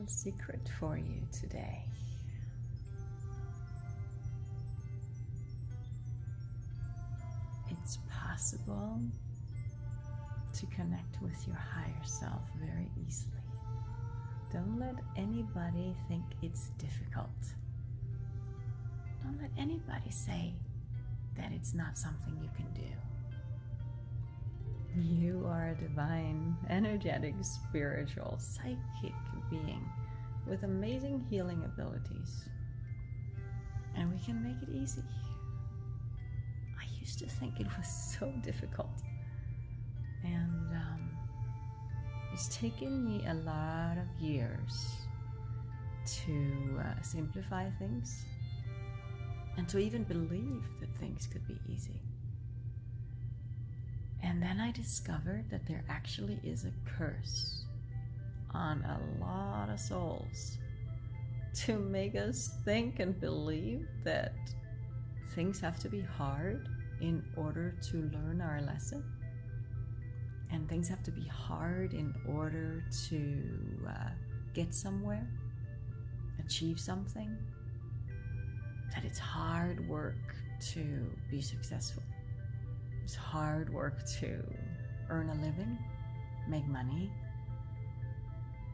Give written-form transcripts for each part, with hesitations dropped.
little secret for you today. It's possible to connect with your higher self very easily. Don't let anybody think it's difficult. Don't let anybody say that it's not something you can do. You are a divine, energetic, spiritual, psychic being with amazing healing abilities. And we can make it easy. I used to think it was so difficult. And it's taken me a lot of years to simplify things and to even believe that things could be easy. And then I discovered that there actually is a curse on a lot of souls to make us think and believe that things have to be hard in order to learn our lesson. And things have to be hard in order to get somewhere, achieve something. That it's hard work to be successful. It's hard work to earn a living, make money.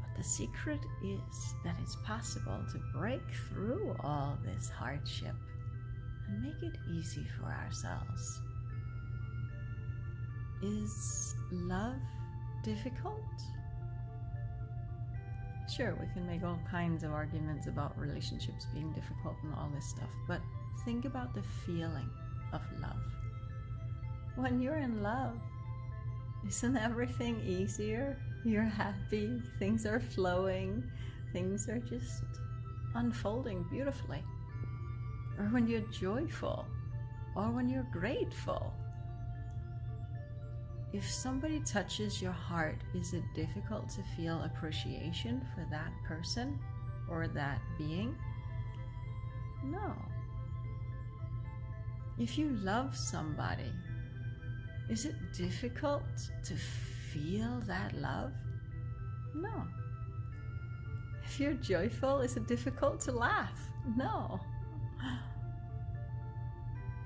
But the secret is that it's possible to break through all this hardship and make it easy for ourselves. Is love difficult? Sure, we can make all kinds of arguments about relationships being difficult and all this stuff, but think about the feeling of love. When you're in love, isn't everything easier? You're happy, things are flowing, things are just unfolding beautifully. Or when you're joyful, or when you're grateful. If somebody touches your heart, is it difficult to feel appreciation for that person or that being? No. If you love somebody, is it difficult to feel that love? No. If you're joyful, is it difficult to laugh? No.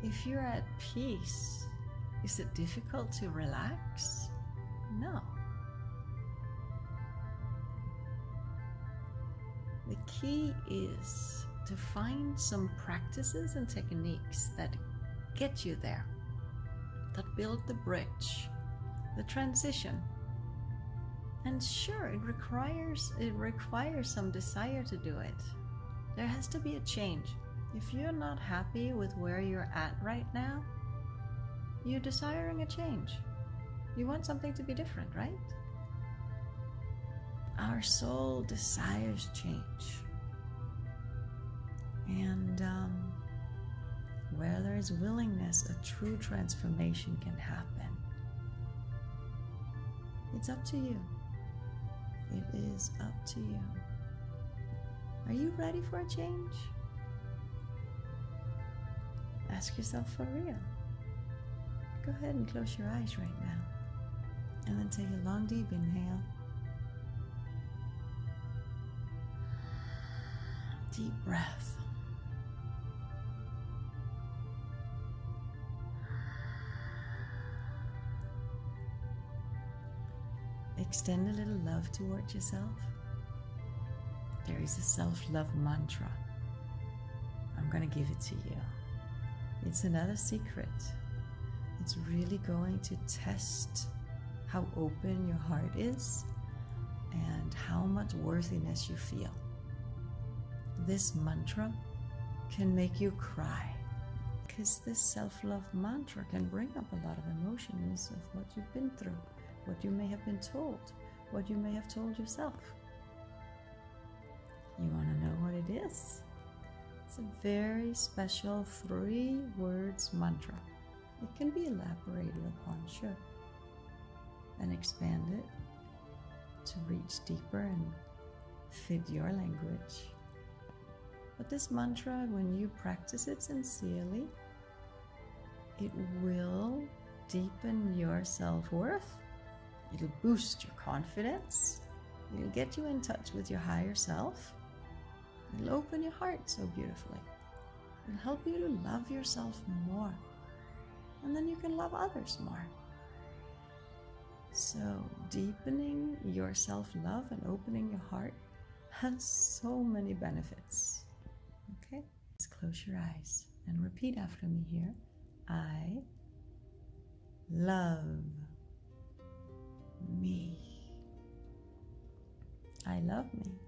If you're at peace, is it difficult to relax? No. The key is to find some practices and techniques that get you there, that build the bridge, the transition. And sure, it requires some desire to do it. There has to be a change. If you're not happy with where you're at right now, you're desiring a change. You want something to be different, right? Our soul desires change. And where there is willingness, a true transformation can happen. It's up to you. It is up to you. Are you ready for a change? Ask yourself for real. Go ahead and close your eyes right now. And then take a long, deep inhale. Deep breath. Extend a little love towards yourself. There is a self-love mantra. I'm going to give it to you. It's another secret. It's really going to test how open your heart is and how much worthiness you feel. This mantra can make you cry, because this self-love mantra can bring up a lot of emotions of what you've been through, what you may have been told, what you may have told yourself. You want to know what it is? It's a very special 3 words mantra. It can be elaborated upon, sure, and expanded to reach deeper and fit your language. But this mantra, when you practice it sincerely, it will deepen your self-worth. It'll boost your confidence. It'll get you in touch with your higher self. It'll open your heart so beautifully. It'll help you to love yourself more. And then you can love others more. So deepening your self-love and opening your heart has so many benefits. Okay? Let's close your eyes and repeat after me here. I love me. I love me.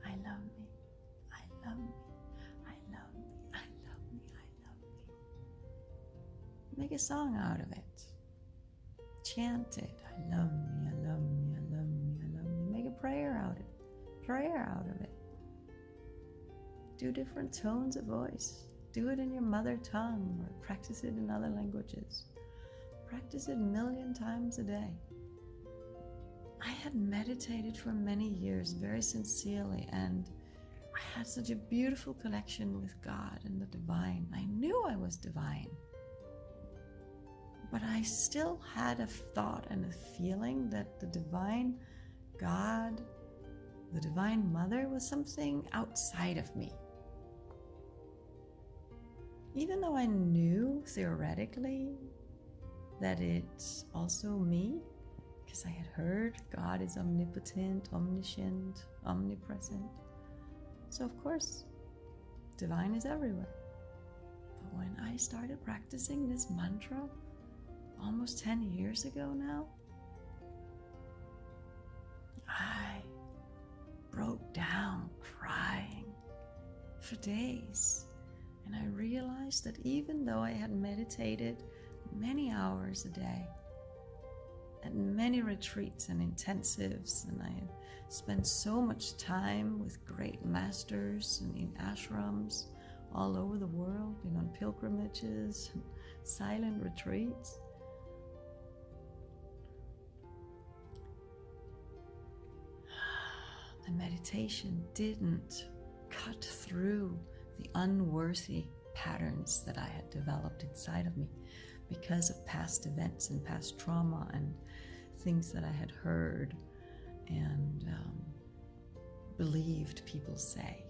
I love me. I love me. I love me. I love me. I love me. Make a song out of it. Chant it. I love me. I love me. I love me. I love me. Make a prayer out of it. Prayer out of it. Do different tones of voice. Do it in your mother tongue or practice it in other languages. Practice it 1,000,000 times a day. I had meditated for many years very sincerely, and I had such a beautiful connection with God and the divine. I knew I was divine. But I still had a thought and a feeling that the divine God, the divine mother, was something outside of me. Even though I knew theoretically that it's also me, because I had heard God is omnipotent, omniscient, omnipresent. So of course, divine is everywhere. But when I started practicing this mantra almost 10 years ago now, I broke down crying for days. And I realized that even though I had meditated many hours a day, at many retreats and intensives, and I had spent so much time with great masters and in ashrams all over the world, been on pilgrimages and silent retreats, the meditation didn't cut through the unworthy patterns that I had developed inside of me because of past events and past trauma and things that I had heard and believed people say.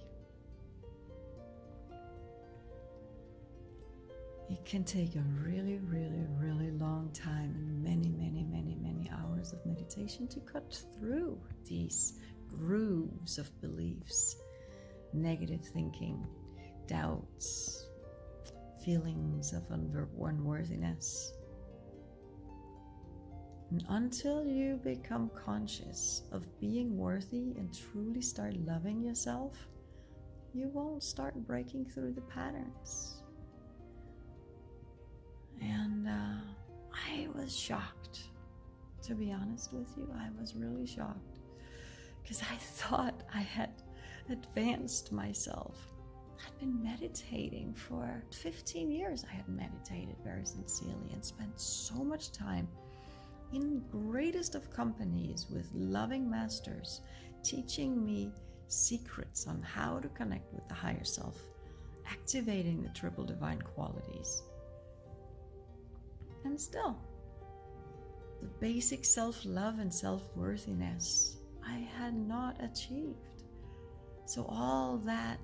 It can take a really, really, really long time and many, many, many, many hours of meditation to cut through these grooves of beliefs, negative thinking, doubts, feelings of unworthiness. And until you become conscious of being worthy and truly start loving yourself, you won't start breaking through the patterns. And I was shocked, to be honest with you. I was really shocked because I thought I had advanced myself. I'd been meditating for 15 years. I had meditated very sincerely and spent so much time in greatest of companies with loving masters teaching me secrets on how to connect with the higher self, activating the triple divine qualities. And still, the basic self-love and self-worthiness I had not achieved. So all that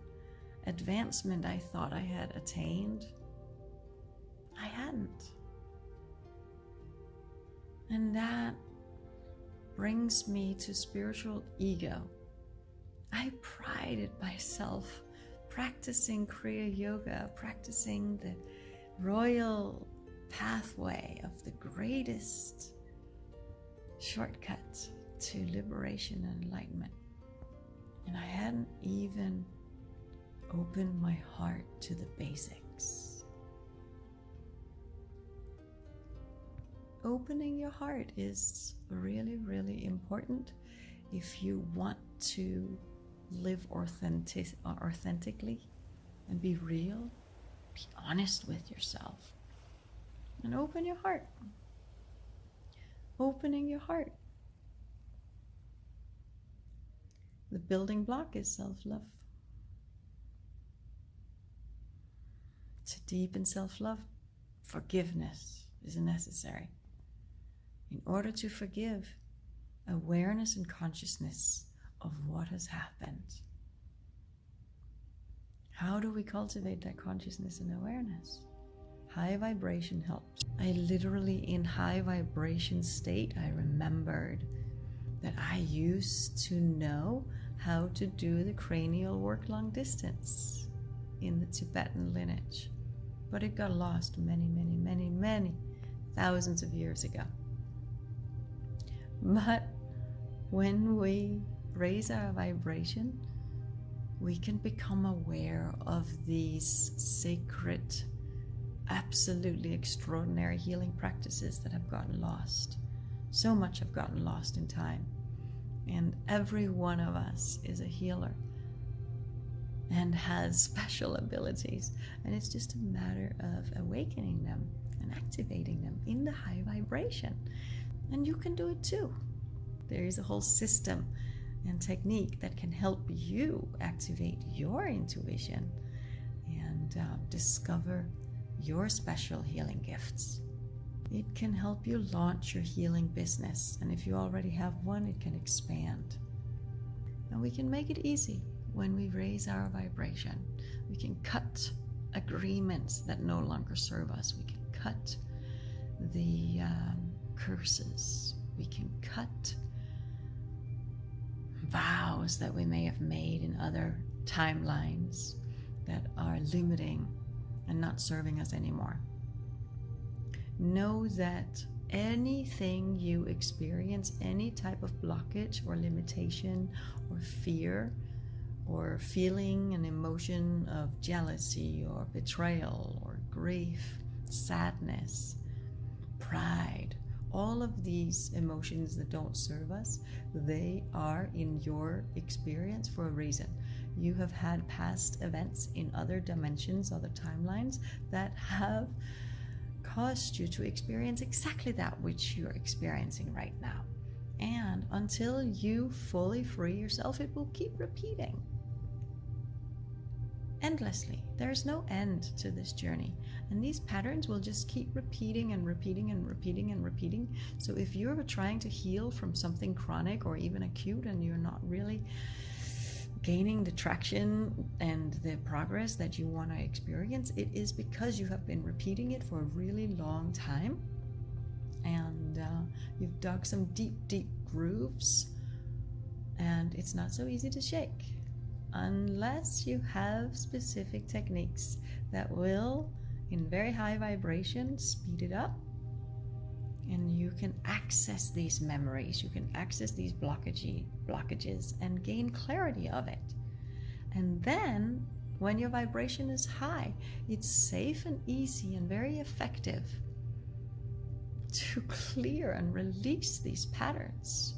advancement I thought I had attained, I hadn't. And that brings me to spiritual ego. I prided myself practicing Kriya Yoga, practicing the royal pathway of the greatest shortcut to liberation and enlightenment. And I hadn't even opened my heart to the basics. Opening your heart is really, really important if you want to live authentically and be real. Be honest with yourself and open your heart. Opening your heart. The building block is self-love. To deepen self-love, forgiveness is necessary. In order to forgive, awareness and consciousness of what has happened. How do we cultivate that consciousness and awareness? High vibration helps. I literally, in high vibration state, I remembered that I used to know how to do the cranial work long distance in the Tibetan lineage. But it got lost many thousands of years ago. But when we raise our vibration, we can become aware of these sacred, absolutely extraordinary healing practices that have gotten lost. So much have gotten lost in time. And every one of us is a healer and has special abilities. And it's just a matter of awakening them and activating them in the high vibration. And you can do it too. There is a whole system and technique that can help you activate your intuition and discover your special healing gifts. It can help you launch your healing business, and if you already have one, it can expand. And we can make it easy when we raise our vibration. We can cut agreements that no longer serve us. We can cut the curses. We can cut vows that we may have made in other timelines that are limiting and not serving us anymore. Know that anything you experience, any type of blockage or limitation or fear or feeling an emotion of jealousy or betrayal or grief, sadness, pride, all of these emotions that don't serve us, they are in your experience for a reason. You have had past events in other dimensions, other timelines that have caused you to experience exactly that which you're experiencing right now. And until you fully free yourself, it will keep repeating endlessly. There's no end to this journey. And these patterns will just keep repeating and repeating and repeating and repeating. So if you're trying to heal from something chronic or even acute and you're not really gaining the traction and the progress that you want to experience, it is because you have been repeating it for a really long time, and you've dug some deep grooves, and it's not so easy to shake unless you have specific techniques that will, in very high vibration, speed it up. And you can access these memories, you can access these blockages and gain clarity of it. And then when your vibration is high, it's safe and easy and very effective to clear and release these patterns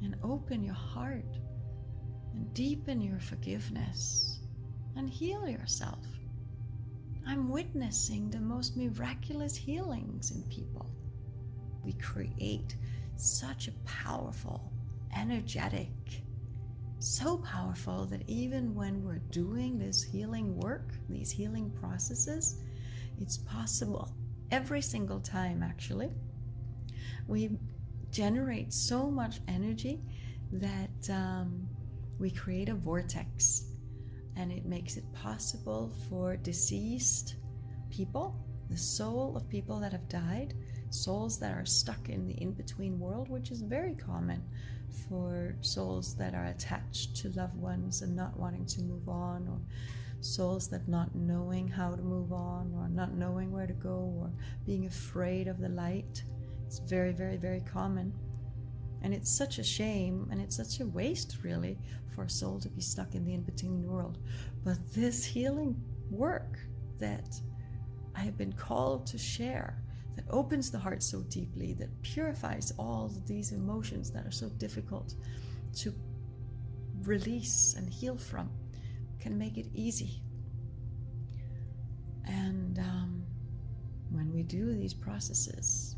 and open your heart and deepen your forgiveness and heal yourself. I'm witnessing the most miraculous healings in people. We create such a powerful, energetic, so powerful that even when we're doing this healing work, these healing processes, it's possible every single time actually. We generate so much energy that we create a vortex. And it makes it possible for deceased people, the soul of people that have died, souls that are stuck in the in-between world, which is very common for souls that are attached to loved ones and not wanting to move on, or souls that not knowing how to move on, or not knowing where to go, or being afraid of the light. It's very common. And it's such a shame, and it's such a waste, really, for a soul to be stuck in the in-between world. But this healing work that I have been called to share, that opens the heart so deeply, that purifies all of these emotions that are so difficult to release and heal from, can make it easy. And when we do these processes,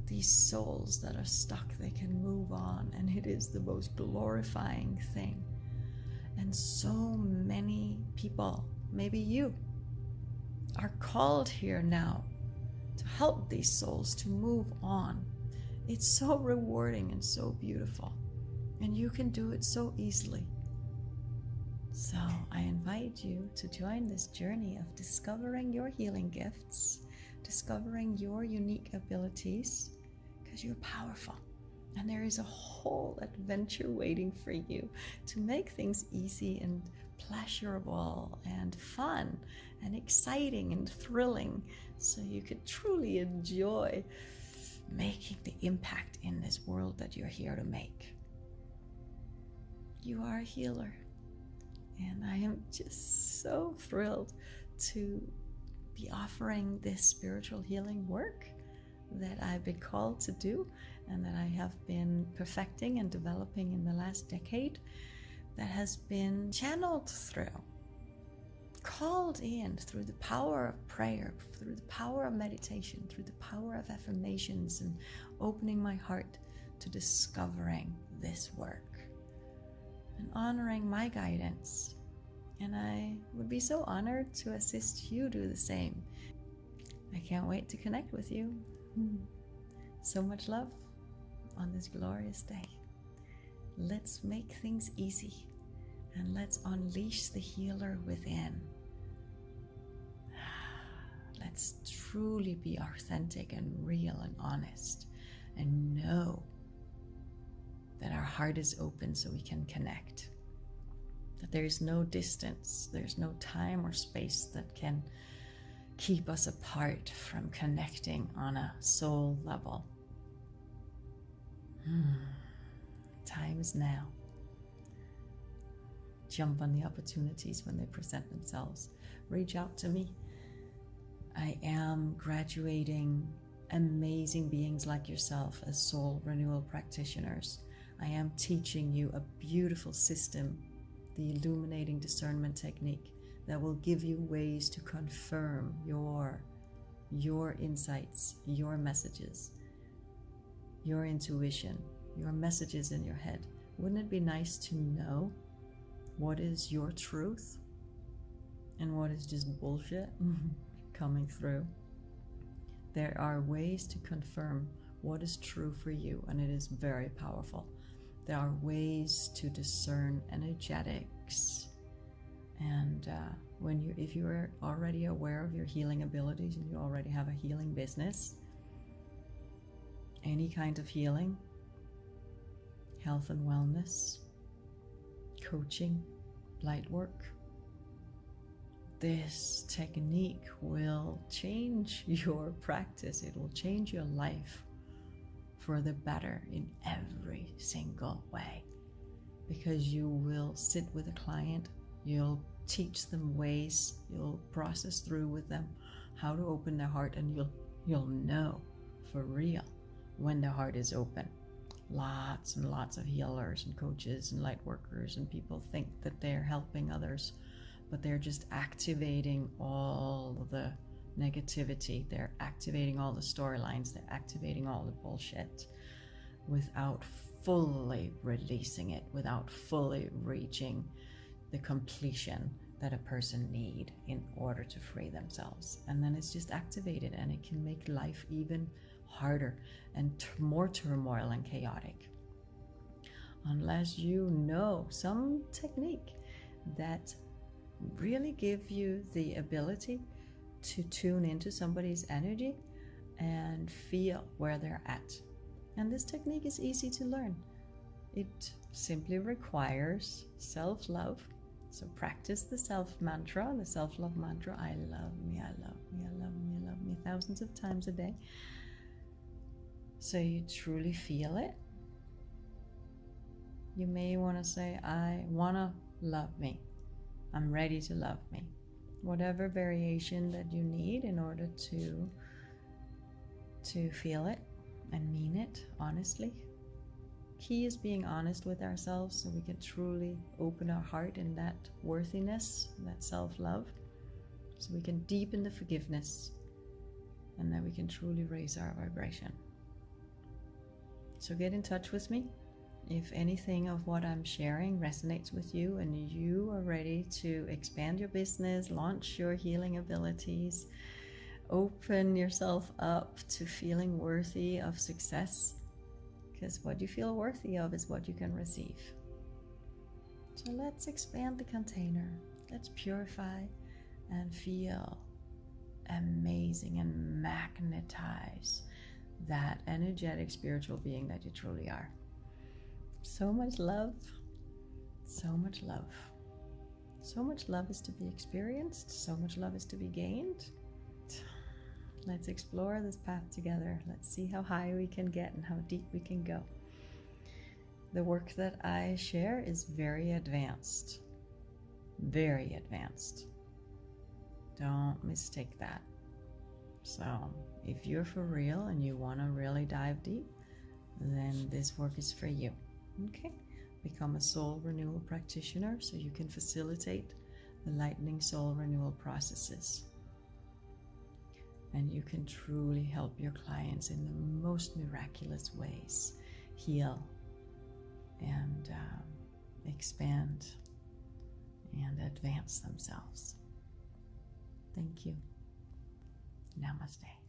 these souls that are stuck, they can move on, and it is the most glorifying thing. And so many people, maybe you, are called here now to help these souls to move on It's so rewarding and so beautiful. And you can do it so easily. So I invite you to join this journey of discovering your healing gifts, discovering your unique abilities, because you're powerful. And there is a whole adventure waiting for you to make things easy and pleasurable and fun and exciting and thrilling, so you could truly enjoy making the impact in this world that you're here to make. You are a healer. And I am just so thrilled to be offering this spiritual healing work that I've been called to do and that I have been perfecting and developing in the last decade, that has been channeled through, called in through the power of prayer, through the power of meditation, through the power of affirmations, and opening my heart to discovering this work and honoring my guidance. And I would be so honored to assist you do the same. I can't wait to connect with you. So much love on this glorious day. Let's make things easy and let's unleash the healer within. Let's truly be authentic and real and honest, and know that our heart is open so we can connect. That there is no distance, there's no time or space that can keep us apart from connecting on a soul level. Time is now. Jump on the opportunities when they present themselves. Reach out to me. I am graduating amazing beings like yourself as soul renewal practitioners. I am teaching you a beautiful system, the illuminating discernment technique, that will give you ways to confirm your insights, your messages, your intuition, your messages in your head. Wouldn't it be nice to know what is your truth and what is just bullshit coming through? There are ways to confirm what is true for you, and it is very powerful. There are ways to discern energetics, and if you are already aware of your healing abilities and you already have a healing business, any kind of healing, health and wellness, coaching, light work, this technique will change your practice. It will change your life for the better in every single way, because you will sit with a client, you'll teach them ways, you'll process through with them how to open their heart, and you'll know for real when their heart is open. Lots and lots of healers and coaches and light workers and people think that they're helping others, but they're just activating all the negativity, they're activating all the storylines, they're activating all the bullshit without fully releasing it, without fully reaching the completion that a person need in order to free themselves. And then it's just activated, and it can make life even harder and more turmoil and chaotic, unless you know some technique that really give you the ability to tune into somebody's energy and feel where they're at. And this technique is easy to learn. It simply requires self-love. So practice the self-mantra, the self-love mantra, I love me, I love me, I love me, I love me, thousands of times a day. So you truly feel it. You may want to say, I want to love me. I'm ready to love me. Whatever variation that you need in order to feel it and mean it honestly. Key is being honest with ourselves so we can truly open our heart in that worthiness, that self-love, so we can deepen the forgiveness, and then we can truly raise our vibration. So get in touch with me if anything of what I'm sharing resonates with you and you are ready to expand your business, launch your healing abilities, open yourself up to feeling worthy of success because what you feel worthy of is what you can receive. So let's expand the container. Let's purify and feel amazing and magnetize that energetic spiritual being that you truly are. So much love, so much love. So much love is to be experienced, so much love is to be gained. Let's explore this path together. Let's see how high we can get and how deep we can go. The work that I share is very advanced. Very advanced. Don't mistake that. So, if you're for real and you want to really dive deep, then this work is for you. Okay? Become a soul renewal practitioner so you can facilitate the Lightning Soul Renewal processes. And you can truly help your clients in the most miraculous ways heal and expand and advance themselves. Thank you. Namaste.